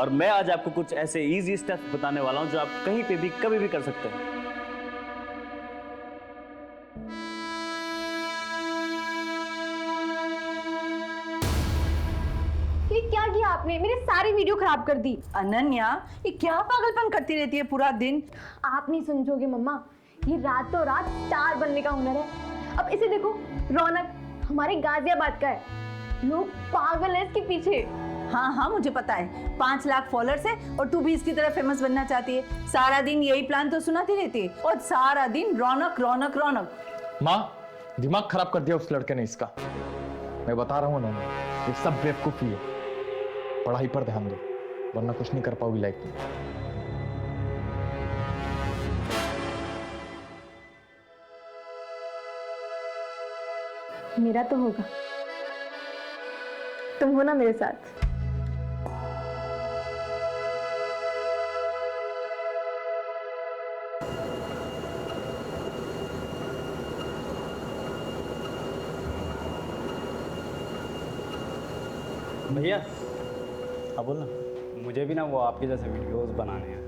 और मैं आज आपको कुछ ऐसे इजी स्टेप्स बताने वाला हूं जो आप कहीं पे भी कभी भी कर सकते हैं। ये क्या किया आपने? मेरी सारी वीडियो खराब कर दी। अनन्या, ये क्या पागलपन करती रहती है पूरा दिन? आप नहीं समझोगे मम्मा, ये रातों रात स्टार बनने का हुनर है। अब इसे देखो, रौनक हमारे गाजियाबाद का है, लोग पागल है इसके पीछे। हाँ हाँ, मुझे पता है, 5 लाख फॉलोअर्स है और तू भी इसकी तरह फेमस बनना चाहती है। सारा दिन यही प्लान तो सुनाती रहती है और सारा दिन रौनक रौनक रौनक। माँ, दिमाग खराब कर दिया उस लड़के ने इसका। मैं बता रहा हूँ ना, ये सब बेवकूफी है। पढ़ाई पर ध्यान दो, वरना कुछ नहीं कर पाओगी लाइफ में। मेरा तो होगा, तुम हो ना मेरे साथ। भैया, हाँ बोल ना। मुझे भी ना वो आपके जैसे वीडियोस बनाने हैं।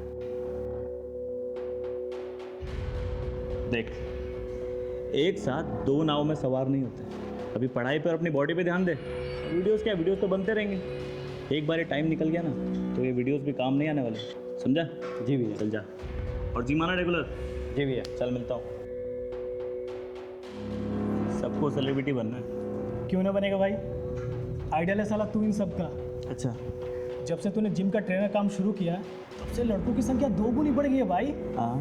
देख, एक साथ 2 नाव में सवार नहीं होते। अभी पढ़ाई पर, अपनी बॉडी पे ध्यान दे। वीडियोस क्या, वीडियोस तो बनते रहेंगे। एक बार ये टाइम निकल गया ना तो ये वीडियोस भी काम नहीं आने वाले, समझा? जी भैया। चल जा और जी माना रेगुलर। जी भैया। चल मिलता हूँ। सबको सेलिब्रिटी बनना है। क्यों ना बनेगा भाई, आइडियल है साला तू इन सब का। अच्छा, जब से तूने जिम का ट्रेनर काम शुरू किया तब से लड़कों की संख्या 2 गुनी बढ़ गई है भाई। हाँ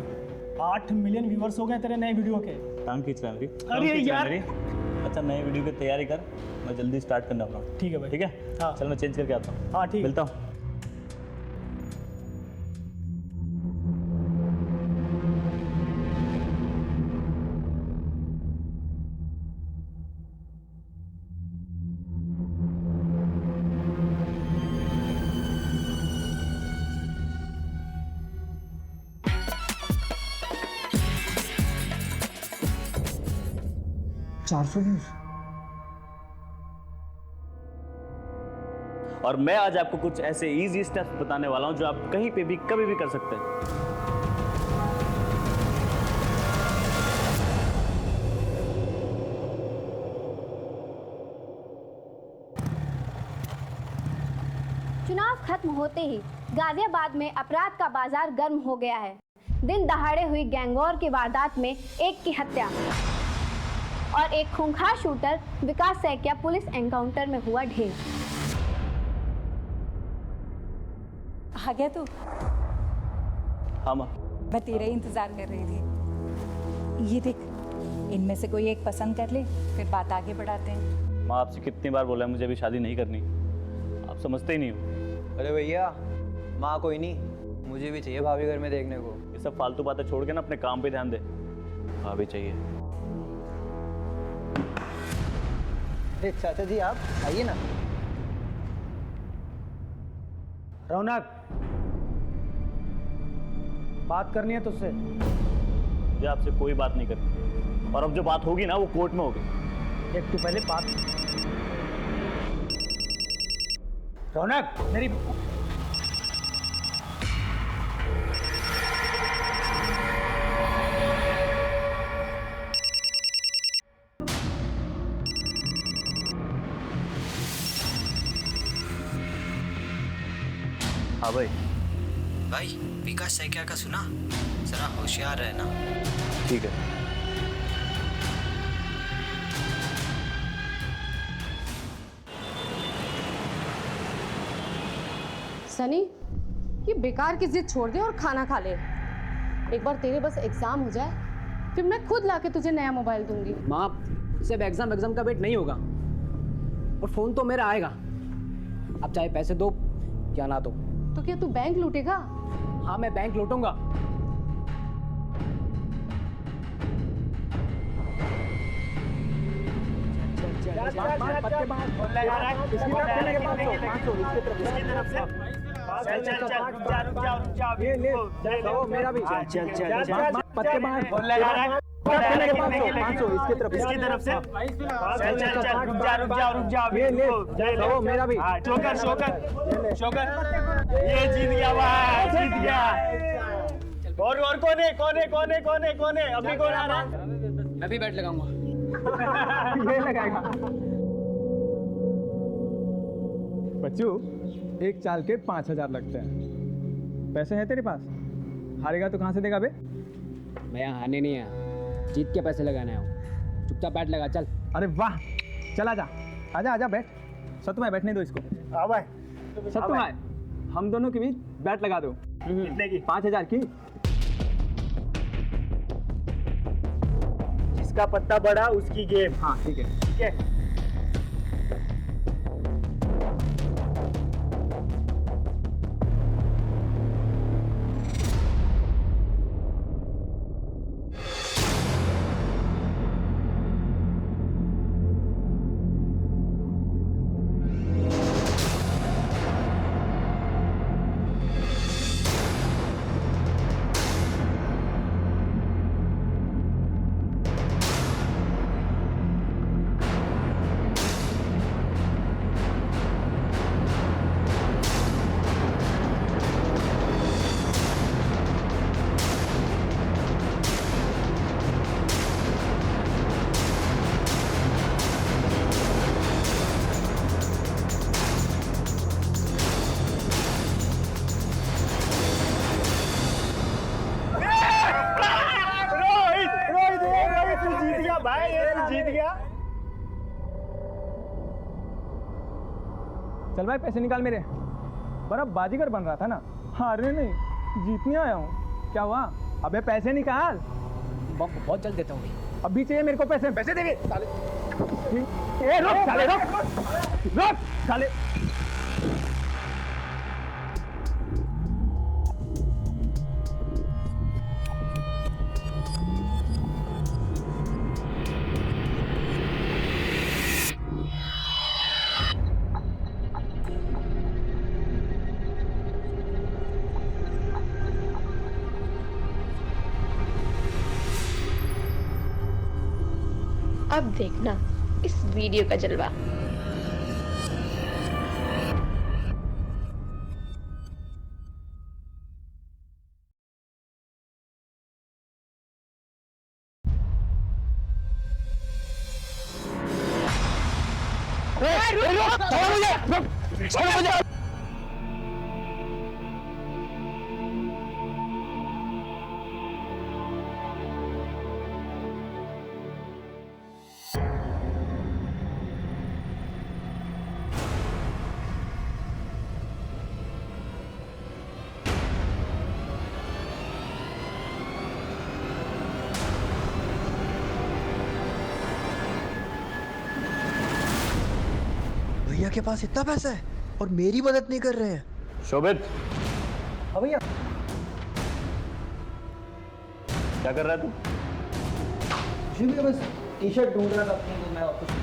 8 मिलियन व्यूअर्स हो गए तेरे नए वीडियो के। टांग खींच रहा है मेरी। अरे टांग खींच रहा है यार। मेरी। अच्छा, नए वीडियो की तैयारी कर, मैं जल्दी स्टार्ट करने वाला हूँ। ठीक है भाई। ठीक है, हाँ। चल मैं चेंज करके आता हूँ। हाँ ठीक। मिलता हूँ। और मैं आज आपको कुछ ऐसे इजी स्टेप्स बताने वाला हूं जो आप कहीं पे भी कभी भी कर सकते हैं। चुनाव खत्म होते ही गाजियाबाद में अपराध का बाजार गर्म हो गया है। दिन दहाड़े हुई गैंगवॉर की वारदात में एक की हत्या और एक खूंखार शूटर विकास सैकिया पुलिस एनकाउंटर में हुआ ढेर। आ गया तू? हाँ माँ। मैं तेरा ही इंतजार कर रही थी। ये देख, इनमें से कोई एक पसंद कर ले, फिर बात आगे बढ़ाते हैं। माँ, आपसे कितनी बार बोला है मुझे अभी शादी नहीं करनी, आप समझते ही नहीं हो। अरे भैया, माँ कोई नहीं, मुझे भी चाहिए भाभी घर में देखने को। ये सब फालतू बातें छोड़ के ना अपने काम पे ध्यान दे। हाँ भी चाहिए। अरे चाचा जी, आप आइए ना। रौनक, बात करनी है तुझसे। मुझे आपसे कोई बात नहीं करनी, और अब जो बात होगी ना वो कोर्ट में होगी। एक तू पहले बात। रौनक मेरी। हाँ भाई। भाई, विकास सैकिया का सुना? जरा होशियार रहना। ठीक है। सनी, ये बेकार की जिद छोड़ दे और खाना खा ले। एक बार तेरे बस एग्जाम हो जाए, फिर मैं खुद लाके तुझे नया मोबाइल दूंगी। माँ, सिर्फ एग्जाम का वेट नहीं होगा, और फोन तो मेरा आएगा। आप चाहे पैसे दो या ना दो। तो क्या तू बैंक लूटेगा? हाँ, मैं बैंक लूटूंगा। चल चल चल ये ले दो मेरा भी चल चल चल पत्ते बाहर मेरे 500 इसकी तरफ से चल चल चल रुक जा ये ले दो मेरा भी शोकर ये जीत गया भाई जीत गया। और कौन है अभी कौन आ रहा है? मैं भी बैट लगाऊंगा। ये लगाएगा बच्चू, एक चाल के 5,000 लगते हैं। पैसे हैं तेरे पास? हारेगा तो कहाँ से देगा बे? मैं यहाँ हारने नहीं आया, जीत के पैसे लगाने आया हूँ। चुपचाप बैट लगा चल। अरे वाह, चल आजा आजा आजा बैठ। सत्तू भाई बैठने दो इसको। सत्तू भाई, हम दोनों के बीच बैट लगा दो। कितने की? 5,000 की। जिसका पत्ता बड़ा उसकी गेम। हाँ ठीक है। ठीक है। चल भाई पैसे निकाल मेरे। पर अब बाजीगर बन रहा था ना, हारने नहीं जीतने आया हूँ। क्या हुआ? अबे पैसे निकाल। बहुत जल्द देता हूँ। अभी चाहिए मेरे को पैसे। पैसे देंगे साले। ए रुक साले, रुक साले। अब देखना इस वीडियो का जलवा। भैया के पास इतना पैसा है और मेरी मदद नहीं कर रहे हैं। शोभित, हाँ भैया। क्या कर रहा है तू? जी भैया, बस टी शर्ट ढूंढ रहा था अपनी, तो मैं वापस।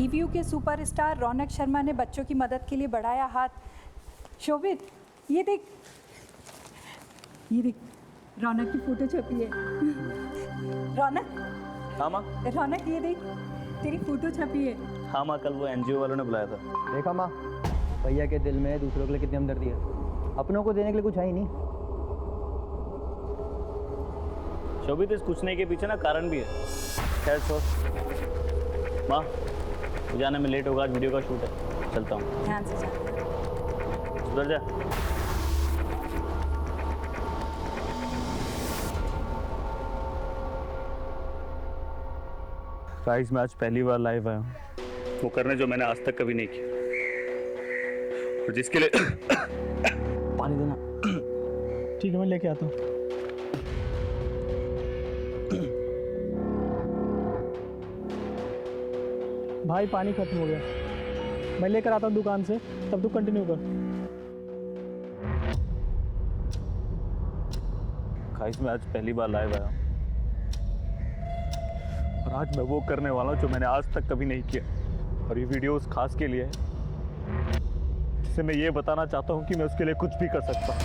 ईवीयू के सुपरस्टार रौनक शर्मा ने बच्चों की मदद के लिए बढ़ाया हाथ। शोभित, ये देख रौनक की फोटो छपी है। रौनक। हाँ माँ। रौनक, ये देख तेरी फोटो छपी है। हाँ माँ, कल वो एनजीओ वालों ने बुलाया था। देखा माँ, भैया के दिल में दूसरों के लिए कितनी हमदर्दी है। अपनों को देने के लिए कुछ है ही नहीं। शोभित, इस कुछ नहीं के पीछे ना कारण भी है। खैर छोड़ माँ, जाने में लेट होगा, आज वीडियो का शूट है, चलता हूँ। ध्यान से जा। सुधर जा। गाइस, मैं आज पहली बार लाइव आया हूँ, वो करने जो मैंने आज तक कभी नहीं किया, और जिसके लिए पानी देना। ठीक है, मैं लेके आता हूँ। भाई पानी खत्म हो गया, मैं लेकर आता हूँ दुकान से, तब तू कंटिन्यू कर। गाइस मैं आज पहली बार लाइव आया हूँ और आज मैं वो करने वाला हूँ जो मैंने आज तक कभी नहीं किया, और ये वीडियो उस खास के लिए है जिसे मैं ये बताना चाहता हूँ कि मैं उसके लिए कुछ भी कर सकता हूँ।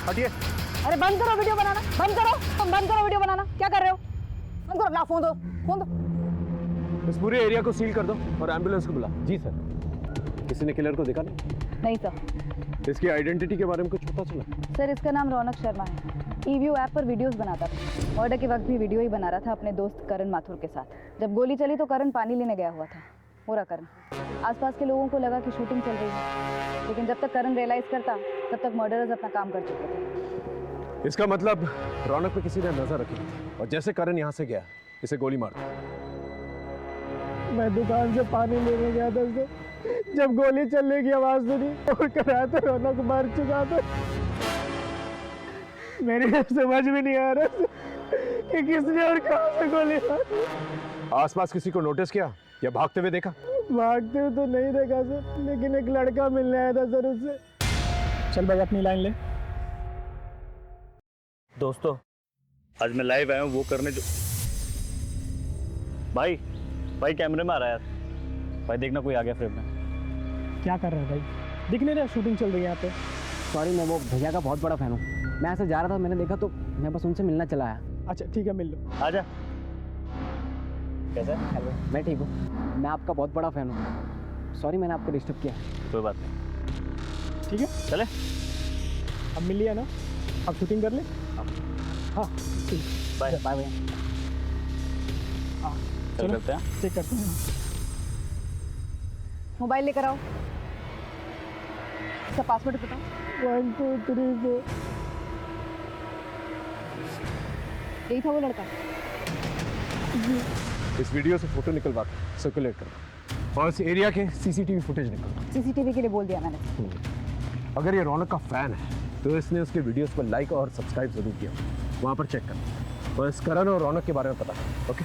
हटिए। अरे बंद करो वीडियो बनाना, बंद करो, तुम बंद करो वीडियो बनाना, क्या कर रहे हो? बंद करो, ला फोन दो, फोन दो। इस पूरे एरिया को सील कर दो और एम्बुलेंस को बुला। जी सर। किसी ने किलर को देखा नहीं? नहीं सर। इसकी आइडेंटिटी के बारे में कुछ पता चला? सर इसका नाम रौनक शर्मा है, ईव्यू ऐप पर वीडियोस बनाता था। मर्डर के वक्त भी वीडियो ही बना रहा था अपने दोस्त करण माथुर के साथ। जब गोली चली तो करण पानी लेने गया हुआ था, पूरा करण। आसपास के लोगों को लगा कि शूटिंग चल रही है, लेकिन जब तक करण रियलाइज करता तब तक मर्डरर्स अपना काम कर चुके थे। इसका मतलब रौनक पे किसी ने नजर रखी और जैसे करण यहाँ से गया इसे गोली मार दी। मैं दुकान से पानी लेने गया था सर, जब गोली चलने की आवाज सुनी और कराया तो रौनक मर चुका था। मेरे समझ में नहीं आ रहा कि किसने और कहाँ से गोली मारी। आसपास किसी को नोटिस किया या भागते हुए देखा? भागते हुए तो नहीं देखा सर, लेकिन एक लड़का मिलने आया था सर उससे। चल भाई अपनी लाइन ले। दोस्तों आज मैं लाइव आया हूँ वो करने जो भाई कैमरे में आ रहा है यार। भाई देखना कोई आ गया फ्रेम में। क्या कर रहा है भाई? दिख नहीं रहा शूटिंग चल रही है यहाँ पे। सॉरी, मैं वो भैया का बहुत बड़ा फैन हूँ। मैं ऐसे जा रहा था, मैंने देखा तो मैं बस उनसे मिलना चला आया। अच्छा ठीक है, मिल लो। आजा। कैसा है? हेलो, मैं ठीक हूँ। मैं आपका बहुत बड़ा फैन हूँ। सॉरी मैंने आपको डिस्टर्ब किया। कोई बात नहीं, ठीक है चले। अब मिल लिया ना, अब शूटिंग कर ले। हाँ ठीक, बाय बाय भैया। चल करते हैं, चेक करते हैं। मोबाइल लेकर आओ, इसका पासवर्ड बताओ। 1 2 3 4। यही था वो लड़का? इस वीडियो से फोटो निकलवा सर्कुलेट करो और इस एरिया के सीसीटीवी फुटेज निकलवा। सीसीटीवी के लिए बोल दिया मैंने। अगर ये रौनक का फैन है तो इसने उसके वीडियोस पर लाइक और सब्सक्राइब जरूर किया, वहां पर चेक करना और इस करण और रौनक के बारे में पता करो। ओके?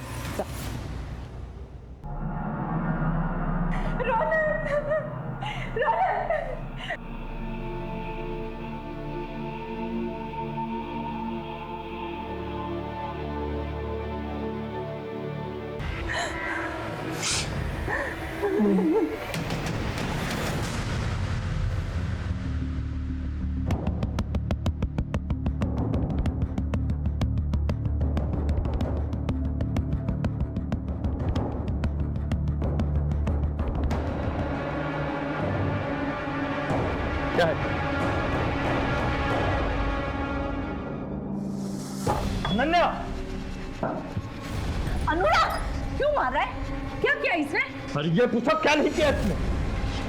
क्या है? अनन्या! अनुराग क्यों मार रहा है? क्या किया इसने? अरे ये पूछो क्या नहीं किया इसने?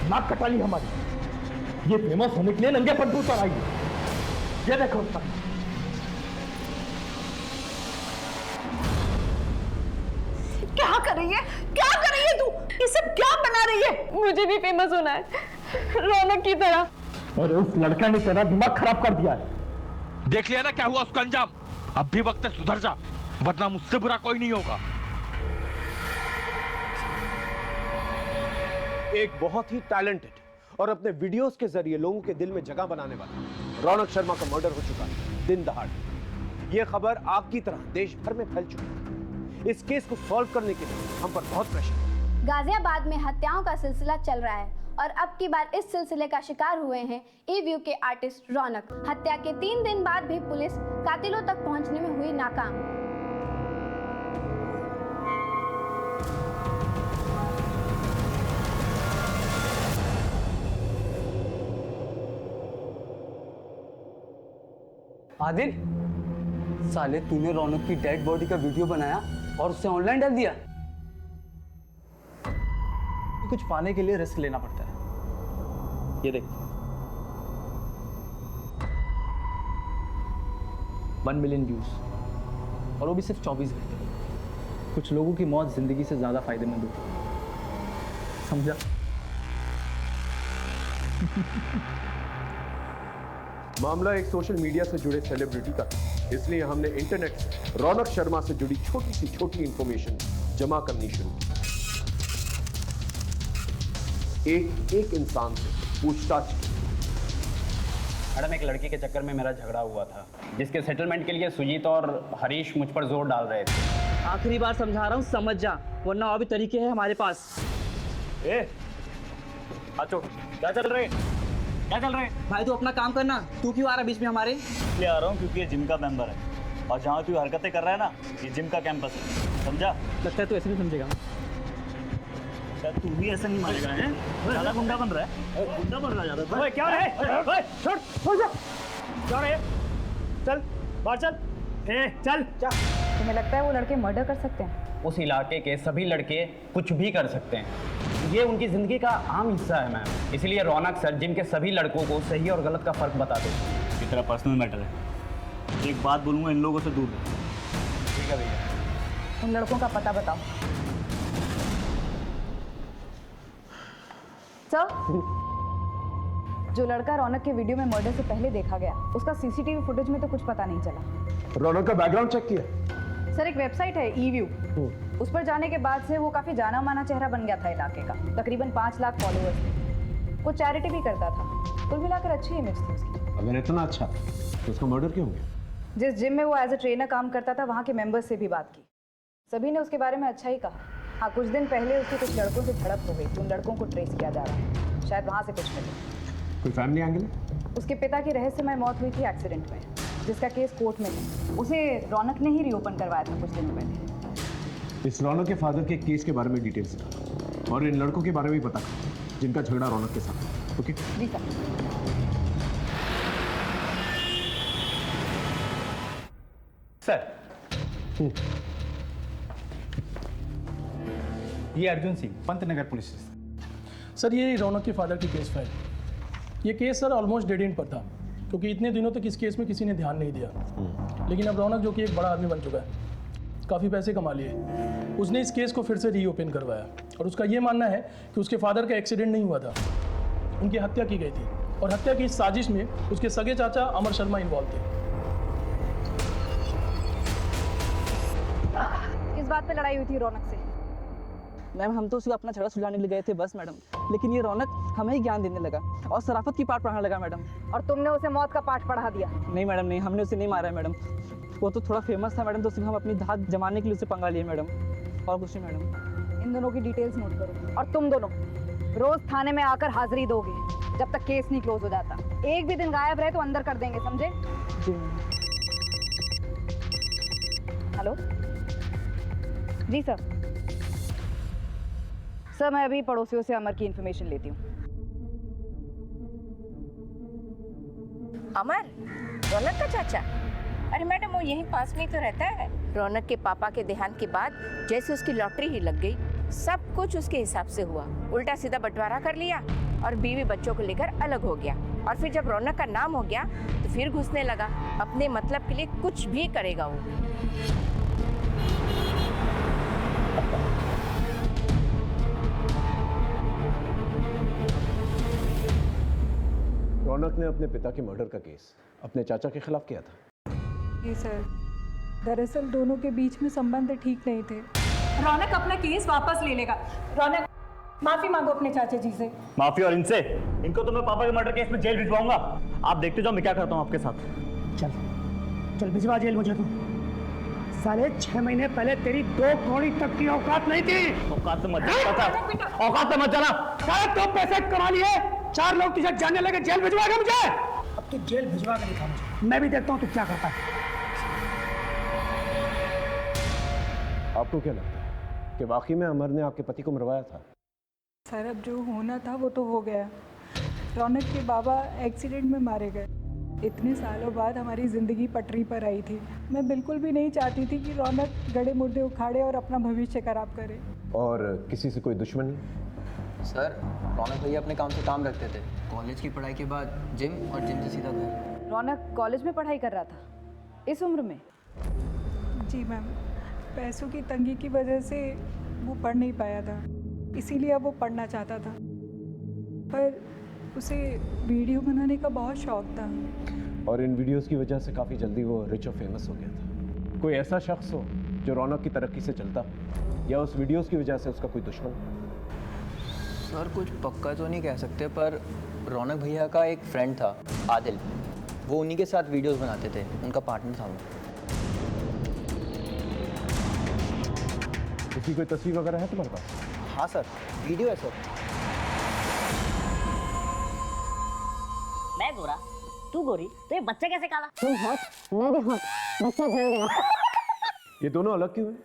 नाक कटा ली हमारी। ये फेमस होने के लिए नंगे पट्टू पर आई है। ये देखो उसका। क्या कर रही है? क्या कर रही है तू? ये सब क्या बना रही है? मुझे भी फेमस होना है, रौनक की तरह। अरे उस लड़का ने तेरा दिमाग खराब कर दिया है। देख लिया ना क्या हुआ उसका अंजाम। अब भी वक्त है सुधर जा, वरना मुझसे बुरा कोई नहीं होगा। एक बहुत ही टैलेंटेड और अपने वीडियोस के जरिए लोगों के दिल में जगह बनाने वाला रौनक शर्मा का मर्डर हो चुका है दिन दहाड़े। ये खबर आग की तरह देश भर में फैल चुकी है। इस केस को सॉल्व करने के लिए हम पर बहुत प्रेशर है। गाजियाबाद में हत्याओं का सिलसिला चल रहा है और अब की बार इस सिलसिले का शिकार हुए हैं ईव्यू के आर्टिस्ट रौनक। हत्या के 3 दिन बाद भी पुलिस कातिलों तक पहुंचने में हुई नाकाम। आदिल, साले तूने रौनक की डेड बॉडी का वीडियो बनाया और उसे ऑनलाइन डाल दिया। कुछ पाने के लिए रिस्क लेना पड़ता है। ये देख, 1 मिलियन व्यूज और वो भी सिर्फ 24 घंटे। कुछ लोगों की मौत जिंदगी से ज्यादा फायदेमंद होती है, समझा? मामला एक सोशल मीडिया से जुड़े सेलिब्रिटी का था। इसलिए हमने इंटरनेट से रौनक शर्मा से जुड़ी छोटी सी छोटी इंफॉर्मेशन जमा करनी शुरू की। एक एक इंसान से पूछताछ की। मैडम, एक लड़की के चक्कर में मेरा झगड़ा हुआ था, जिसके सेटलमेंट के लिए सुजीत और हरीश मुझ पर जोर डाल रहे थे। आखिरी बार समझा रहा हूँ, समझ जा, वरना और भी तरीके हैं हमारे पास। आचो, क्या चल रहे भाई तू अपना काम करना, तू क्यों आ रहा है बीच में हमारे? इसलिए आ रहा हूँ क्योंकि ये जिम का मेंबर है और जहाँ तू हरकतें कर रहा है ना, ये जिम का कैंपस है, समझा? लगता है तू ऐसे नहीं समझेगा। क्या तू भी ऐसा नहीं मानेगा? है ज्यादा गुंडा बन रहा है, गुंडा बन रहा है ज्यादा। ओए क्या है? ओए छोड़ जा। क्या है? चल बाहर चल। चल। तुम्हें लगता है वो लड़के मर्डर कर सकते हैं? उस इलाके के सभी लड़के कुछ भी कर सकते हैं, ये उनकी जिंदगी का आम हिस्सा है मैम। इसलिए रौनक सर जिम के सभी लड़कों को सही और गलत का फर्क बता दो। ये तेरा पर्सनल मैटर है, एक बात बोलूँगा, इन लोगों से दूर रहो। ठीक है भैया। उन लड़कों का पता बताओ। सर, जो लड़का रौनक के वीडियो में मर्डर से पहले देखा गया, उसका सीसीटीवी फुटेज में तो कुछ पता नहीं चला। रौनक का बैकग्राउंड चेक किया? सर, एक वेबसाइट है ईव्यू, उस पर जाने के बाद से वो काफी जाना माना चेहरा बन गया था इलाके का। तकरीबन 5 लाख फॉलोअर्स थे। वो चैरिटी भी करता था। कुल मिलाकर अच्छी इमेज थी उसकी। अगर इतना अच्छा तो उसका मर्डर क्यों हो गया? जिस जिम में वो एज ए ट्रेनर काम करता था, वहाँ के मेंबर्स से भी बात की, सभी ने उसके बारे में अच्छा ही कहा। हाँ, कुछ दिन पहले उसकी कुछ लड़कों से झड़प हो गई थी। उन लड़कों को ट्रेस किया जा रहा है, शायद वहाँ से कुछ मिले। कोई फैमिली एंगल है? उसके पिता की रहस्यमय मौत हुई थी एक्सीडेंट में, जिसका केस कोर्ट में है। उसे रौनक ने ही रीओपन करवाया था कुछ दिन पहले। इस रौनक के फादर के केस के बारे में डिटेल्स दो और इन लड़कों के बारे में भी पता करो जिनका झगड़ा रौनक के साथ। ओके जी सर। सर, ये Arjun Singh, Pantnagar police station. Sir, ये रौनक के फादर की केस फाइल। ये case sir almost dead and पर था, क्योंकि इतने दिनों तक इस केस में किसी ने ध्यान नहीं दिया। लेकिन अब रौनक, जो कि एक बड़ा आदमी बन चुका है, काफ़ी पैसे कमा लिए, उसने इस केस को फिर से रीओपन करवाया। और उसका ये मानना है कि उसके फादर का एक्सीडेंट नहीं हुआ था, उनकी हत्या की गई थी। और हत्या की इस साजिश में उसके सगे चाचा अमर शर्मा इन्वॉल्व थे। किस बात पे लड़ाई हुई थी रौनक से? मैम, हम तो उसको अपना झगड़ा सुलझाने के लिए गए थे बस मैडम, लेकिन ये रौनक हमें ही ज्ञान देने लगा और शराफत की पाठ पढ़ाने लगा मैडम। और तुमने उसे मौत का पाठ पढ़ा दिया? नहीं मैडम, नहीं, हमने उसे नहीं मारा है मैडम। वो तो थोड़ा फेमस था मैडम, तो सिर्फ हम अपनी धाक जमाने के लिए उसे पंगा लिए मैडम, और कुछ नहीं मैडम। इन दोनों की डिटेल्स नोट करो, और तुम दोनों रोज थाने में आकर हाजिरी दोगे जब तक केस नहीं क्लोज हो जाता। एक भी दिन गायब रहे तो अंदर कर देंगे, समझे? जी। हेलो जी सर। सर, मैं अभी पड़ोसियों से अमर की इन्फॉर्मेशन लेती हूँ। अमर, रौनक का चाचा? अरे मैडम, वो यहीं पास में ही तो रहता है। रौनक के पापा के देहांत के बाद जैसे उसकी लॉटरी ही लग गई, सब कुछ उसके हिसाब से हुआ। उल्टा सीधा बंटवारा कर लिया और बीवी बच्चों को लेकर अलग हो गया। और फिर जब रौनक का नाम हो गया तो फिर घुसने लगा। अपने मतलब के लिए कुछ भी करेगा वो। रौनक ने अपने पिता के मर्डर का केस अपने चाचा के खिलाफ किया था। जी सर, दरअसल दोनों के बीच में संबंध ठीक नहीं थे। रौनक अपना केस वापस ले लेगा। रौनक, माफी मांगो अपने चाचा जी से। माफी? और इनसे? इनको तो मैं पापा के मर्डर केस में जेल भिजवाऊंगा। आप देखते जाओ मैं क्या करता हूँ आपके साथ। चल चल भिजवा जेल मुझे। तू साले 6 महीने पहले तेरी 2 कौड़ी तक की औकात नहीं थी। औकात से मत जाना, औकात से मत जाना। साले तो पैसे कमा लिए, 4 लोग तुझे जानने लगे, जेल भिजवाएगा मुझे? अब तू जेल भिजवा के दिखा मुझे, मैं भी देखता हूँ तू क्या करता है। आपको क्या लगता है कि वाकई में अमर ने आपके पति को मरवाया था? सर, अब जो होना था वो तो हो गया। रौनक के बाबा एक्सीडेंट में मारे गए। इतने सालों बाद हमारी ज़िंदगी पटरी पर आई थी। मैं बिल्कुल भी नहीं चाहती थी कि रौनक गड़े मुर्दे उखाड़े और अपना भविष्य खराब करे। और किसी से कोई दुश्मनी? सर, रौनक भैया अपने काम से काम रखते थे। कॉलेज की पढ़ाई के बाद जिम, और जिम से सीधा घर। रौनक कॉलेज में पढ़ाई कर रहा था इस उम्र में? जी मैम, पैसों की तंगी की वजह से वो पढ़ नहीं पाया था, इसीलिए अब वो पढ़ना चाहता था। पर उसे वीडियो बनाने का बहुत शौक था। और इन वीडियोस की वजह से काफ़ी जल्दी वो रिच और फेमस हो गया था। कोई ऐसा शख्स हो जो रौनक की तरक्की से चलता या उस वीडियोस की वजह से उसका कोई दुश्मन? सर कुछ पक्का तो नहीं कह सकते, पर रौनक भैया का एक फ्रेंड था आदिल, वो उन्हीं के साथ वीडियोस बनाते थे, उनका पार्टनर था वो। उसकी कोई तस्वीर वगैरह है तुम्हारे पास? हाँ सर, वीडियो है सर। मैं गोरा, तू गोरी, तो ये बच्चा कैसे काला? तुम हॉट, मैं भी हॉट, बच्चा झड़ गया। ये दोनों अलग क्यों हैं?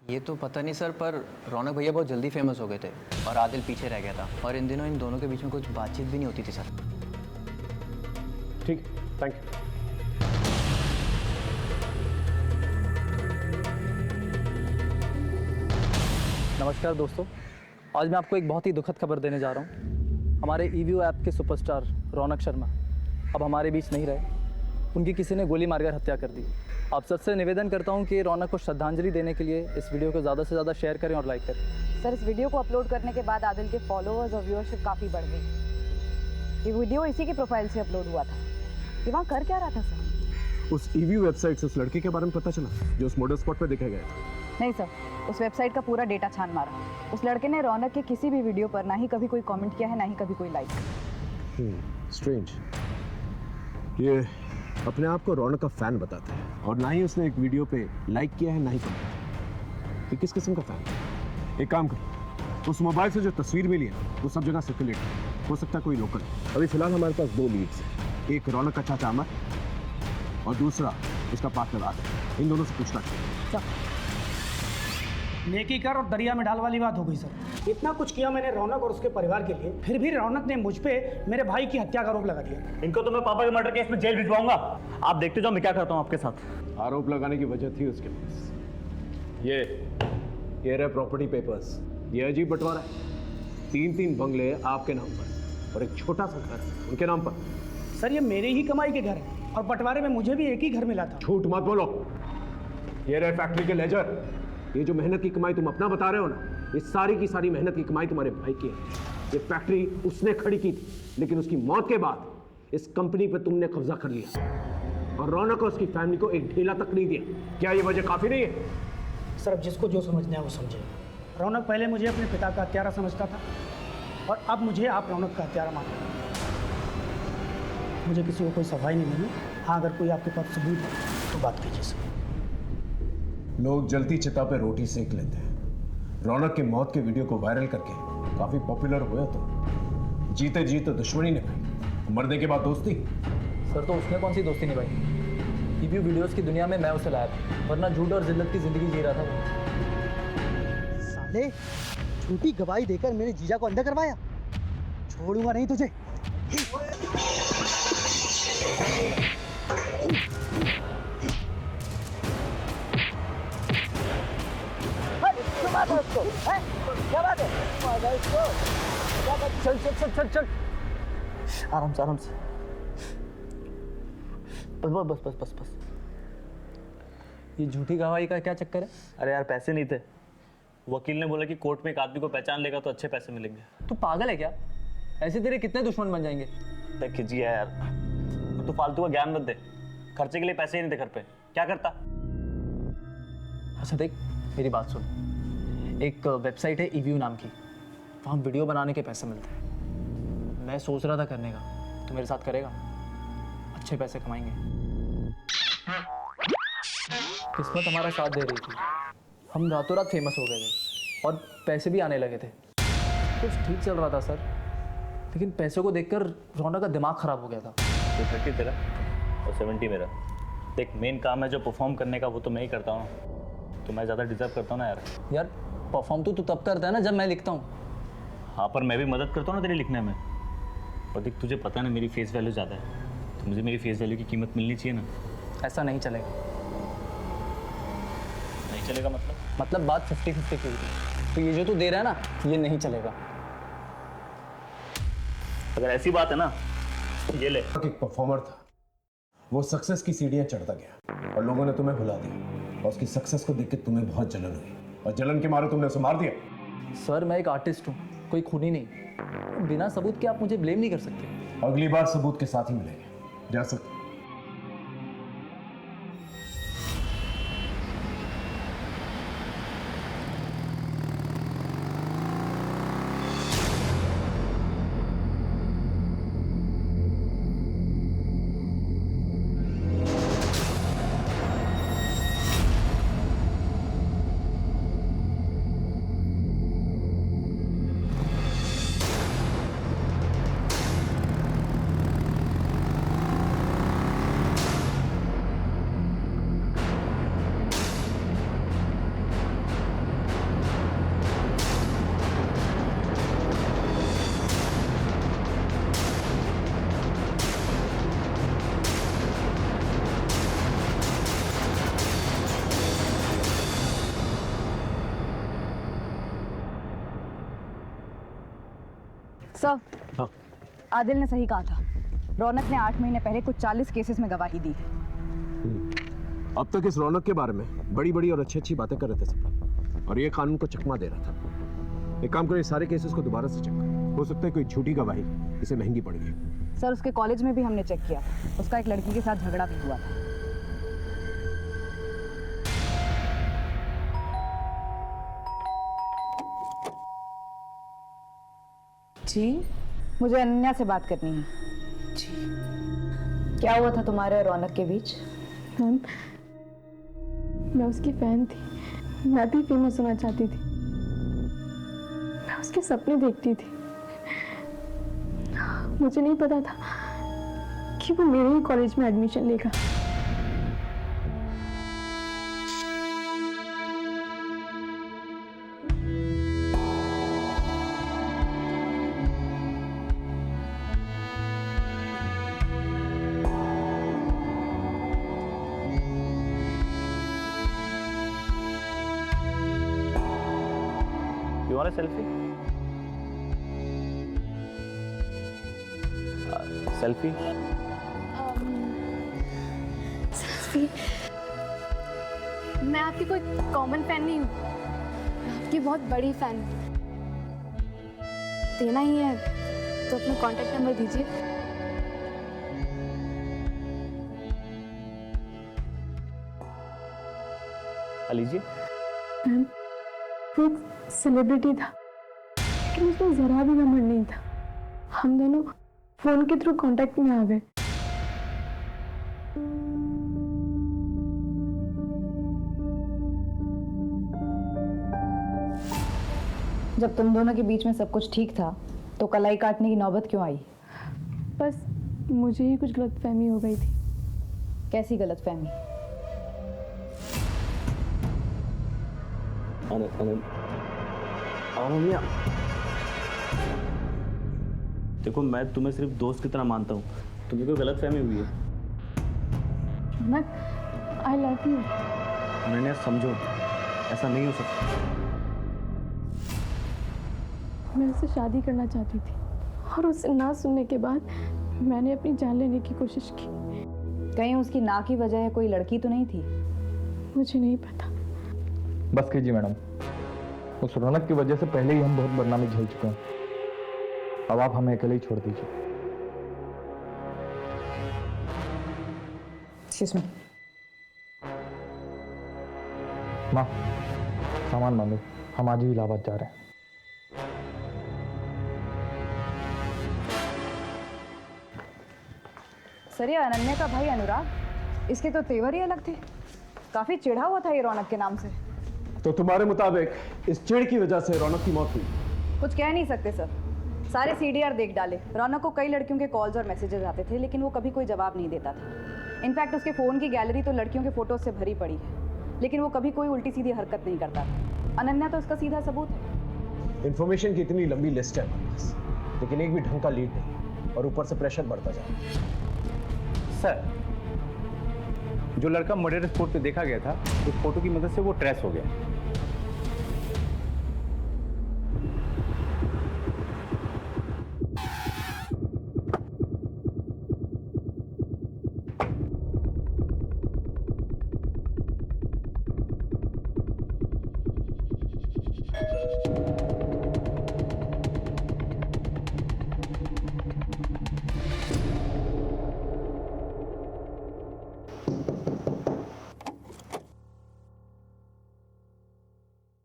ये तो पता नहीं सर, पर रौनक भैया बहुत जल्दी फेमस हो गए थे और आदिल पीछे रह गया था, और इन दिनों इन दोनों के बीच में कुछ बातचीत भी नहीं होती थी सर। ठीक, थैंक यू। नमस्कार दोस्तों, आज मैं आपको एक बहुत ही दुखद खबर देने जा रहा हूँ। हमारे ईवीओ ऐप के सुपरस्टार रौनक शर्मा अब हमारे बीच नहीं रहे। उनकी किसी ने गोली मारकर हत्या कर दी। आप सबसे निवेदन करता हूँ कि रौनक को श्रद्धांजलि देने के लिए इस वीडियो को ज़्यादा से ज़्यादा शेयर करें और लाइक करें। सर, इस वीडियो को अपलोड करने के बाद आदिल के फॉलोअर्स और व्यूअरशिप काफ़ी बढ़ गई। ये वीडियो इसी की प्रोफाइल से अपलोड हुआ था। ये वहाँ कर क्या रहा था सर? उस ईवीयू वेबसाइट से उस लड़के के बारे में पता चला जो उस मॉडल स्पॉट पे देखा गया था? नहीं सर, उस वेबसाइट का पूरा डेटा छान मारा। उस लड़के ने रौनक के किसी भी वीडियो पर ना ही कभी कोई कमेंट किया है, ना ही कभी कोई लाइक। स्ट्रेंज। ये अपने आप को रौनक का फैन बताता है और ना ही उसने एक वीडियो पे लाइक किया है, ना ही कमेंट। ये किस किस्म का फैन है? एक काम कर, उस मोबाइल से जो तस्वीर मिली है वो सब जगह सर्कुलेट हो सकता है कोई लोकल। अभी फिलहाल हमारे पास 2 लीड्स हैं, एक रौनक का चाचा अमर और दूसरा उसका पार्टनर आदिल। इन दोनों से पूछना चाहिए। नेकी कर और दरिया में डाल वाली बात हो गई सर। इतना कुछ किया मैंने रौनक और उसके परिवार के लिए, फिर भी रौनक ने मुझ पे मेरे भाई की हत्या का आरोप लगा दिया। इनको तो मैं पापा के मर्डर केस में जेल भिजवाऊंगा। आप देखते जाओ मैं क्या करता हूँ आपके साथ। आरोप लगाने की वजह थी उसके पास। ये रहे प्रॉपर्टी पेपर्स। ये अजीब बंटवारा है। 3-3 बंगले आपके नाम पर और एक छोटा सा घर उनके नाम पर। सर ये मेरे ही कमाई के घर है और बंटवारे में मुझे भी एक ही घर मिला था। झूठ मत बोलो। ये रहे फैक्ट्री के लेजर। ये जो मेहनत की कमाई तुम अपना बता रहे हो ना, ये सारी की सारी मेहनत की कमाई तुम्हारे भाई की है। ये फैक्ट्री उसने खड़ी की थी, लेकिन उसकी मौत के बाद इस कंपनी पे तुमने कब्जा कर लिया और रौनक और उसकी फैमिली को एक ढीला तक नहीं दिया। क्या ये वजह काफी नहीं है? सर अब जिसको जो समझना है वो समझे। रौनक पहले मुझे अपने पिता का हत्यारा समझता था और अब मुझे आप रौनक का हत्यारा मानते हैं। मुझे किसी को कोई सफाई नहीं मिली। हाँ, अगर कोई आपके पास सबूत है तो बात कीजिए सर। लोग जलती चिता पे रोटी सेक लेते हैं। रौनक के मौत के वीडियो को वायरल करके काफी पॉपुलर हुए तो जीते जी तो दुश्मनी निभाई, मरने के बाद दोस्ती। सर तो उसने कौन सी दोस्ती निभाई? ईवीओ वीडियोस की दुनिया में मैं उसे लाया था, वरना झूठ और जिल्लत की जिंदगी जी रहा था वो। साले, झूठी गवाही देकर मेरे जीजा को अंदर करवाया। छोड़ूंगा नहीं तुझे। क्या बात है? चल चल चल चल चल, आराम से आराम से। बस बस बस बस बस। ये झूठी गवाही का क्या चक्कर है? अरे यार पैसे नहीं थे। वकील ने बोला कि कोर्ट में एक आदमी को पहचान लेगा तो अच्छे पैसे मिलेंगे। तू पागल है क्या? ऐसे तेरे कितने दुश्मन बन जाएंगे? देख खिजिए यार, तू फालतू का ज्ञान मत दे। खर्चे के लिए पैसे ही नहीं थे घर पे, क्या करता? अच्छा देख, मेरी बात सुन। एक वेबसाइट है ईवीयू नाम की, वहाँ वीडियो बनाने के पैसे मिलते हैं। मैं सोच रहा था करने का, तो मेरे साथ करेगा? अच्छे पैसे कमाएंगे। किस्मत हमारा साथ दे रही थी, हम रातों रात फेमस हो गए थे और पैसे भी आने लगे थे। कुछ ठीक चल रहा था सर, लेकिन पैसों को देखकर रौनक का दिमाग खराब हो गया था। 30 तेरा और 70 मेरा। देख मेन काम है जो परफॉर्म करने का, वो तो मैं ही करता हूँ, तो मैं ज़्यादा डिजर्व करता हूँ ना यार। यार परफॉर्म तो तू तब करता है ना जब मैं लिखता हूँ। हाँ पर मैं भी मदद करता हूँ ना तेरे लिखने में। और देख तुझे पता है ना मेरी फेस वैल्यू ज़्यादा है, तो मुझे मेरी फेस वैल्यू की कीमत मिलनी चाहिए ना। ऐसा नहीं चलेगा। नहीं चलेगा मतलब बात 50-50 की हुई। तो ये जो तू दे रहा है ना, ये नहीं चलेगा। अगर ऐसी बात है ना तो ये ले। एक परफॉर्मर था, वो सक्सेस की सीढ़ियां चढ़ता गया और लोगों ने तुम्हें भुला दिया और उसकी सक्सेस को देख के तुम्हें बहुत जलन हुई और जलन के मारे तुमने उसे मार दिया। सर मैं एक आर्टिस्ट हूँ, कोई खूनी नहीं। बिना सबूत के आप मुझे ब्लेम नहीं कर सकते। अगली बार सबूत के साथ ही मिलेंगे। जा सकते। सर, हाँ। आदिल ने सही कहा था। रौनक ने 8 महीने पहले कुछ 40 केसेस में गवाही दी है। अब तक इस रौनक के बारे में बड़ी बड़ी और अच्छी अच्छी बातें कर रहे थे सब, और ये कानून को चकमा दे रहा था। एक काम करो, सारे केसेस को दोबारा से चेक करो, हो सकता है कोई झूठी गवाही इसे महंगी पड़ गई। सर, उसके कॉलेज में भी हमने चेक किया, उसका एक लड़की के साथ झगड़ा भी हुआ था। जी, मुझे अनन्या से बात करनी है। जी। क्या हुआ था तुम्हारे और रौनक के बीच? मैम, मैं उसकी फैन थी, मैं भी फेमस होना चाहती थी, मैं उसके सपने देखती थी। मुझे नहीं पता था कि वो मेरे ही कॉलेज में एडमिशन लेगा। You want a selfie? Selfie? Selfie? मैं आपकी कोई कॉमन फैन नहीं हूँ, मैं आपकी बहुत बड़ी फैन हूँ। देना ही है तो अपना कॉन्टैक्ट नंबर दीजिए। लीजिए। मैम, वो एक सेलिब्रिटी था, लेकिन उसमें जरा भी घमंड नहीं था। हम दोनों फोन के थ्रू कांटेक्ट में आ गए। जब तुम दोनों के बीच में सब कुछ ठीक था तो कलाई काटने की नौबत क्यों आई? बस मुझे ही कुछ गलतफहमी हो गई थी। कैसी गलतफहमी? अनन्या, देखो मैं तुम्हें सिर्फ दोस्त की तरह मानता हूँ, तुम्हें कोई गलतफहमी हुई है। I love you. अनन्या समझो, ऐसा नहीं हो सकता। मैं उससे शादी करना चाहती थी और उससे ना सुनने के बाद मैंने अपनी जान लेने की कोशिश की। कहीं उसकी ना की वजह कोई लड़की तो नहीं थी? मुझे नहीं पता। बस कीजिए मैडम, उस रौनक की वजह से पहले ही हम बहुत बदनामी झेल चुके हैं। अब आप हमें अकेले ही छोड़ दीजिए। माँ, सामान बांधो, हम आज ही इलाहाबाद जा रहे हैं। सर, ये अनन्या का भाई अनुराग, इसके तो तेवर ही अलग थे। काफी चिढ़ा हुआ था ये रौनक के नाम से। तो तुम्हारे मुताबिक इस चिढ़ की वजह से रौनक की मौत हुई? कुछ कह नहीं सकते सर, सारे सीडीआर देख डाले। रौनक को कई लड़कियों के कॉल्स और मैसेजेस आते थे, लेकिन वो कभी कोई जवाब नहीं देता था। इनफैक्ट उसके फ़ोन की गैलरी तो लड़कियों के फोटोज से भरी पड़ी है, लेकिन वो कभी कोई उल्टी सीधी हरकत नहीं करता था। अनन्या तो उसका सीधा सबूत है। इन्फॉर्मेशन की इतनी लंबी लिस्ट है हमारे पास, लेकिन एक भी ढंग का लीड नहीं, और ऊपर से प्रेशर बढ़ता जा रहा है। सर, जो लड़का मर्डर स्पॉट पे देखा गया था, उस फोटो की मदद से वो ट्रेस हो गया।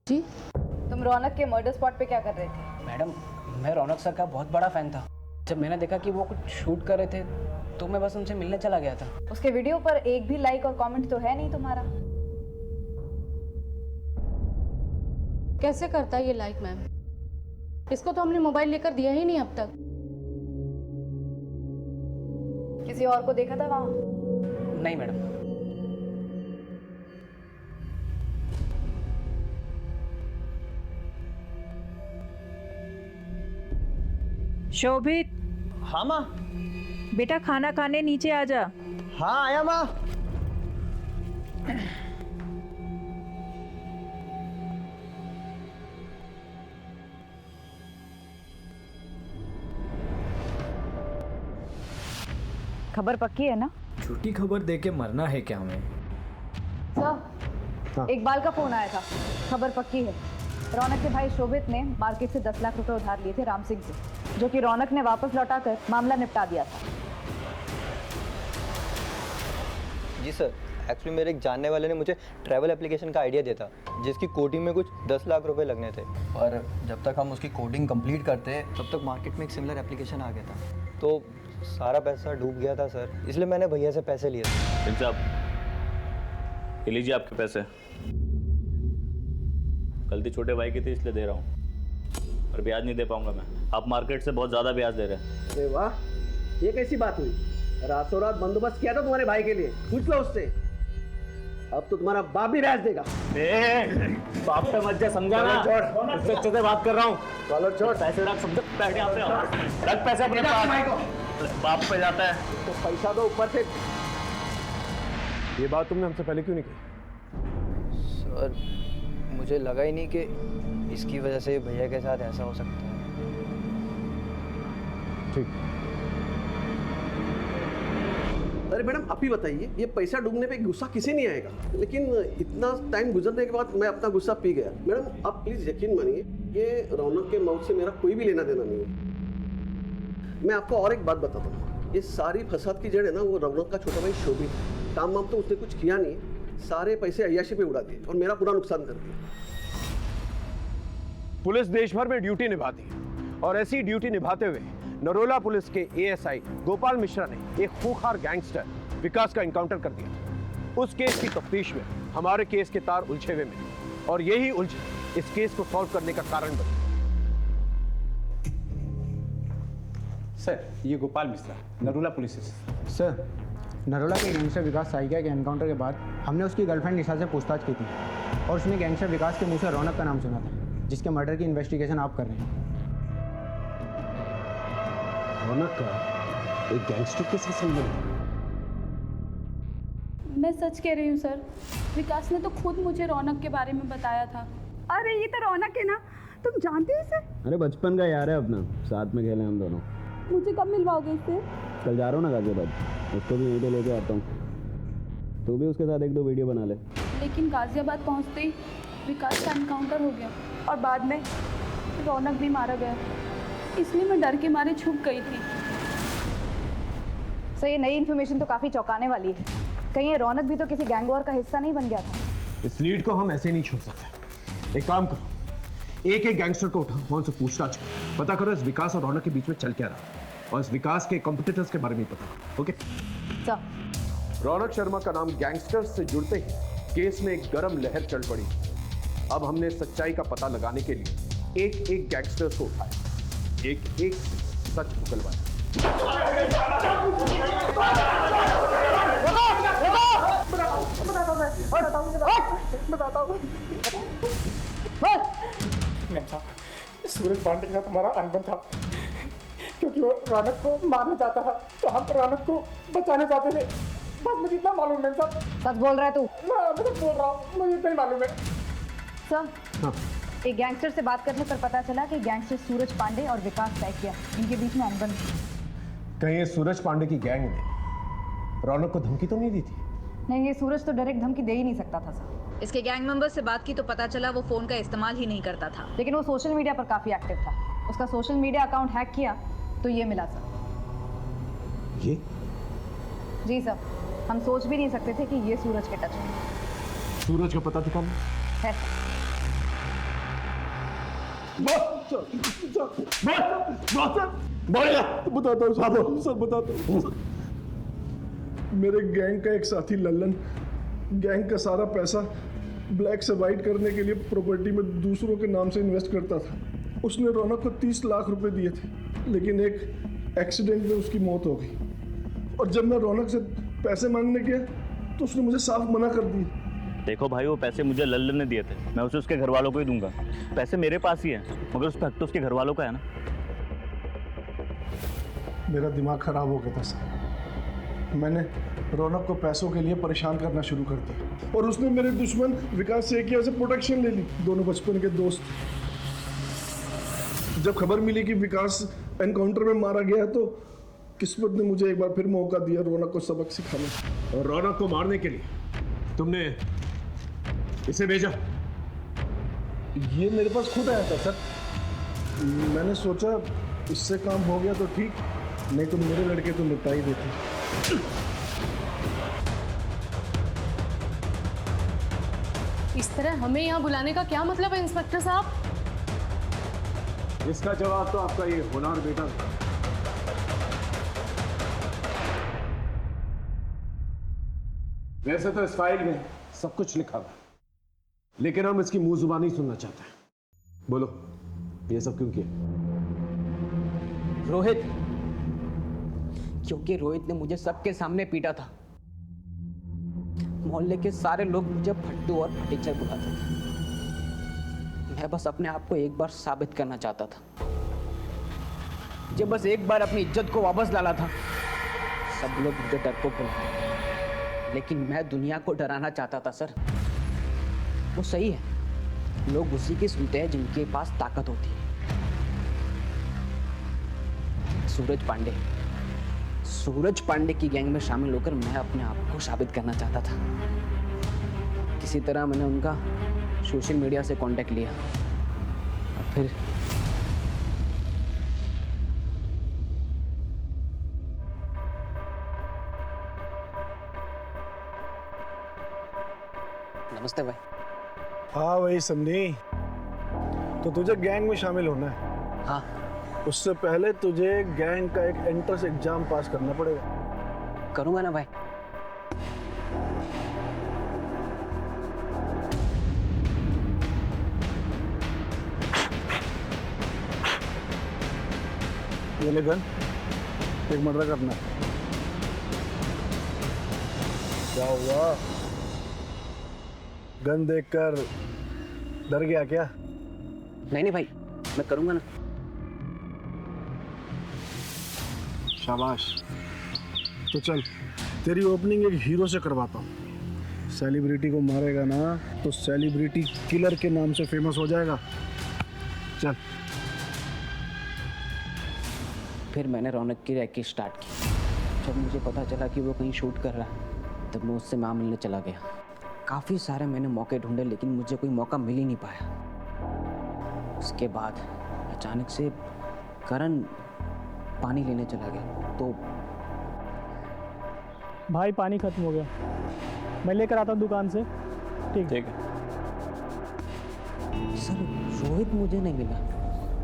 जी, तुम रौनक के मर्डर स्पॉट पे क्या कर रहे थे? मैडम, मैं रौनक सर का बहुत बड़ा फ़ैन था। जब मैंने देखा कि वो कुछ शूट कर रहे थे तो मैं बस उनसे मिलने चला गया था। उसके वीडियो पर एक भी लाइक और कमेंट तो है नहीं तुम्हारा। कैसे करता है ये लाइक मैम? इसको तो हमने मोबाइल लेकर दिया ही नहीं अब तक। किसी और को देखा था वहाँ? नहीं मैडम। शोभित। हाँ माँ। बेटा खाना खाने नीचे आ जा। हाँ आया माँ। खबर पक्की है ना? झूठी खबर दे के मरना है क्या हमें? सर, इकबाल का फोन आया था, खबर पक्की है। रौनक के भाई शोभित ने मार्केट से 10 लाख रुपए उधार लिए थे राम सिंह से, जो कि रौनक ने वापस लौटाकर मामला निपटा दिया था। जी सर, एक्चुअली मेरे एक जानने वाले ने मुझे ट्रैवल एप्लीकेशन का आइडिया दिया था, जिसकी कोडिंग में कुछ 10 लाख रुपए लगने थे, और जब तक हम उसकी कोडिंग कंप्लीट करते तब तक मार्केट में एक सिमिलर एप्लीकेशन आ गया था, तो सारा पैसा डूब गया था सर, इसलिए मैंने भैया से पैसे लिए थे। साहब, ये लीजिए आपके पैसे। गलती छोटे भाई की थी इसलिए दे रहा हूँ, और ब्याज नहीं दे पाऊंगा मैं। आप मार्केट से बहुत ज़्यादा ब्याज दे रहे हैं। अरे वाह, ये कैसी बात हुई? रातों रात बंदोबस्त किया था तुम्हारे भाई के लिए, पूछ लो उससे। अब तो तुम्हारा बाप भी ब्याज देगा। बाप पे मत जा, समझा ना? छोड़, उससे अच्छे से बात कर रहा हूँ। चलो छोड़, पैसे रख, समझ बैठ यहाँ पे, रख पैसे अपने पास। बाप पे जाता है तो पैसा दो ऊपर से। ये बात तुमने हमसे पहले क्यों नहीं की? सर, मुझे लगा ही नहीं कि इसकी वजह से भैया के साथ ऐसा हो सकता है। ठीक। अरे मैडम, आप ही बताइए, ये पैसा डूबने पे गुस्सा किसी नहीं आएगा, लेकिन इतना टाइम गुजरने के बाद मैं अपना गुस्सा पी गया। मैडम, आप प्लीज यकीन मानिए, ये रौनक के मौत से मेरा कोई भी लेना देना नहीं है। मैं आपको और एक बात बताता हूँ, ये सारी फसाद की जड़ है ना, वो रौनक का छोटा भाई शोभित। काम वाम तो उसने कुछ किया नहीं, सारे पैसे अय्याशी पे उड़ा दिए और मेरा पूरा नुकसान कर दिया। पुलिस देश भर में ड्यूटी निभाती है, और ऐसी ड्यूटी निभाते हुए नरोला पुलिस के एएसआई गोपाल मिश्रा ने एक खूंखार गैंगस्टर विकास का एनकाउंटर कर दिया। उस केस की तफ्तीश में हमारे केस के तार उलझे हुए मिले, और यही उलझन इस केस को सॉल्व करने का कारण बनी। सर, ये गोपाल मिश्रा, नरोला पुलिस। सर, नरोला के गैंगस्टर विकास साइकिया के एनकाउंटर के बाद हमने उसकी गर्लफ्रेंड निशा से पूछताछ की थी, और उसने गैंगस्टर विकास के मुंह से रौनक का नाम सुना था, जिसके मर्डर की इन्वेस्टिगेशन आप कर रहे हैं। रौनक का एक गैंगस्टर के साथ संबंध? मैं सच कह रही हूँ सर, विकास ने तो खुद मुझे रौनक के बारे में बताया था। अरे ये तो रौनक है ना, तुम जानते हो इसे? अरे बचपन का यार है अपना, साथ में खेले हम दोनों। मुझे कब मिलवाओगे इससे? कल जा रहा हूँ ना गाजियाबाद, उसको भी यहीं पे लेके आता हूँ। तू भी उसके साथ 1-2 वीडियो बना ले। लेकिन गाजियाबाद पहुँचते ही विकास का एनकाउंटर हो गया, और बाद में रौनक भी मारा गया, इसलिए मैं डर के मारे छुप गई थी। सर, ये नई इन्फॉर्मेशन तो काफ़ी चौंकाने वाली है। कहीं ये रौनक भी तो किसी गैंग वॉर का हिस्सा नहीं बन गया था? इस लीड को हम ऐसे नहीं छोड़ सकते। एक काम करो, एक गैंगस्टर को उठाओ, वहां से पूछताछ करो, पता करो इस विकास और रौनक के बीच में चल क्या रहा, और इस विकास के कॉम्पिटिटर्स के बारे में पता करो। Okay sir. रौनक शर्मा का नाम गैंगस्टर्स से जुड़ते ही केस में एक गर्म लहर चल पड़ी। अब हमने सच्चाई का पता लगाने के लिए एक गैंगस्टर्स को उठाया, एक सच उगलवाया। सूरज पांडे के साथ हमारा अनबन था, क्योंकि वो रौनक को मारना चाहता था, तो हम रौनक को बचाना चाहते थे। बस मुझे इतना मालूम है सर। सच बोल रहा है तू? मैं तो बोल रहा हूँ, मुझे इतना ही मालूम है सर। एक गैंगस्टर से बात करने पर पता चला कि गैंगस्टर सूरज पांडे और विकास साइकिया, इनके बीच में अनबन थी। कहीं ये सूरज पांडे की गैंग ने रौनक को धमकी तो नहीं दी थी? नहीं, ये सूरज तो डायरेक्ट धमकी दे ही नहीं सकता था सर। इसके गैंग मेंबर से बात की तो पता चला वो फोन का इस्तेमाल ही नहीं करता था, लेकिन वो सोशल मीडिया पर काफी एक्टिव था। उसका सोशल मीडिया अकाउंट हैक किया तो ये मिला सर। ये? जी सर, हम सोच भी नहीं सकते थे कि ये सूरज के टच में। सूरज का पता ठिकाना है? बताता हूँ सर, बताता हूँ। मेरे गैंग का एक साथी लल्लन गैंग का सारा पैसा ब्लैक से वाइट करने के लिए प्रॉपर्टी में दूसरों के नाम से इन्वेस्ट करता था। उसने रौनक को 30 लाख रुपए दिए थे, लेकिन एक एक्सीडेंट में उसकी मौत हो गई। और जब मैं रौनक से पैसे मांगने गया तो उसने मुझे साफ मना कर दिया। देखो भाई, वो पैसे मुझे लल्लन ने दिए थे, मैं उसे उसके घर वालों को ही दूंगा। पैसे मेरे पास ही है, मगर उस पर हक तो उसके घर वालों का है ना। मेरा दिमाग खराब हो गया था सर। मैंने रौनक को पैसों के लिए परेशान करना शुरू कर दिया, और उसने मेरे दुश्मन विकास सेकिया से प्रोटेक्शन ले ली। दोनों बचपन के दोस्त। जब खबर मिली कि विकास एनकाउंटर में मारा गया तो किस्मत ने मुझे एक बार फिर मौका दिया रौनक को सबक सिखाने। और रौनक को मारने के लिए तुमने इसे भेजा? ये मेरे पास खुद आया था सर। मैंने सोचा इससे काम हो गया तो ठीक, नहीं तो मेरे लड़के तो निपटा ही देते। इस तरह हमें यहाँ बुलाने का क्या मतलब है इंस्पेक्टर साहब? इसका जवाब तो आपका ये होनहार बेटा था। वैसे तो इस फाइल में सब कुछ लिखा हुआ, लेकिन हम इसकी मुंह जुबानी सुनना चाहते हैं। बोलो, ये सब क्यों किया? रोहित, क्योंकि रोहित ने मुझे सबके सामने पीटा था। मोहल्ले के सारे लोग मुझे फट्टू और फटीचर बुलाते थे। मैं बस अपने आप को एक बार साबित करना चाहता था। जब बस एक बार अपनी इज्जत को वापस लाना था। सब लोग मुझे डरपोक बुलाते थे, लेकिन मैं दुनिया को डराना चाहता था सर। वो सही है, लोग उसी की सुनते हैं जिनके पास ताकत होती है। सूरज पांडे की गैंग में शामिल होकर मैं अपने आप को साबित करना चाहता था। किसी तरह मैंने उनका सोशल मीडिया से कांटेक्ट लिया और फिर नमस्ते भाई। हाँ भाई सन्नी, तो तुझे गैंग में शामिल होना है? हाँ। उससे पहले तुझे गैंग का एक एंट्रेंस एग्जाम पास करना पड़ेगा। करूंगा ना भाई। ये ले गन, एक मर्डर करना। क्या हुआ? गन देखकर डर गया क्या? नहीं भाई, मैं करूंगा ना। शाबाश। तो चल, तेरी ओपनिंग एक हीरो से करवाता हूँ। सेलिब्रिटी को मारेगा ना तो सेलिब्रिटी किलर के नाम से फेमस हो जाएगा। चल। फिर मैंने रौनक की रैकेट स्टार्ट की। जब मुझे पता चला कि वो कहीं शूट कर रहा है, तब मैं उससे मां मिलने चला गया। काफ़ी सारे मैंने मौके ढूंढे, लेकिन मुझे कोई मौका मिल ही नहीं पाया। उसके बाद अचानक से करण पानी लेने चला गया तो भाई पानी खत्म हो गया, मैं लेकर आता हूँ दुकान से। ठीक है सर। रोहित मुझे नहीं मिला,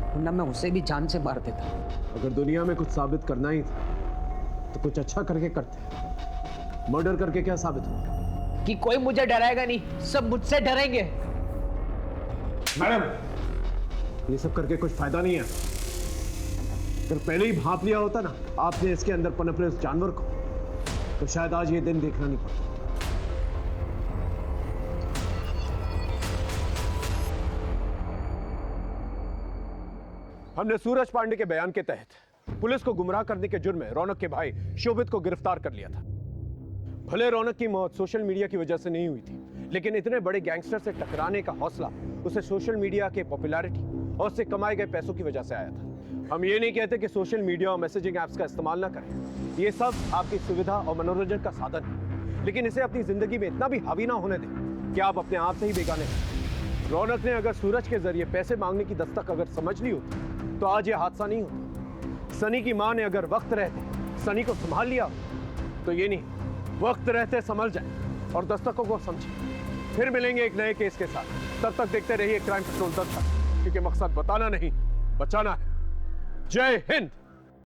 वरना मैं उसे भी जान से मार देता। अगर दुनिया में कुछ साबित करना ही था तो कुछ अच्छा करके करते। मर्डर करके क्या साबित हो? कि कोई मुझे डराएगा नहीं, सब मुझसे डरेंगे। मैडम, ये सब करके कुछ फायदा नहीं है। अगर पहले ही भांप लिया होता ना आपने इसके अंदर पनप रहे उस जानवर को, तो शायद आज ये दिन देखना नहीं पड़ता। हमने सूरज पांडे के बयान के तहत पुलिस को गुमराह करने के जुर्म में रौनक के भाई शोभित को गिरफ्तार कर लिया था। भले रौनक की मौत सोशल मीडिया की वजह से नहीं हुई थी, लेकिन इतने बड़े गैंगस्टर से टकराने का हौसला उसे सोशल मीडिया के पॉपुलैरिटी और उससे कमाए गए पैसों की वजह से आया था। हम ये नहीं कहते कि सोशल मीडिया और मैसेजिंग ऐप्स का इस्तेमाल ना करें, ये सब आपकी सुविधा और मनोरंजन का साधन है, लेकिन इसे अपनी जिंदगी में इतना भी हावी ना होने दें कि आप अपने आप से ही बेगाने हैं। रौनक ने अगर सूरज के जरिए पैसे मांगने की दस्तक अगर समझ ली होती तो आज ये हादसा नहीं होता। सनी की मां ने अगर वक्त रहते सनी को संभाल लिया तो ये नहीं, वक्त रहते संभल जाए और दस्तकों को समझे। फिर मिलेंगे एक नए केस के साथ। तब तक देखते रहिए क्राइम पेट्रोल 10 तक, क्योंकि मकसद बताना नहीं, बचाना है। जय हिंद।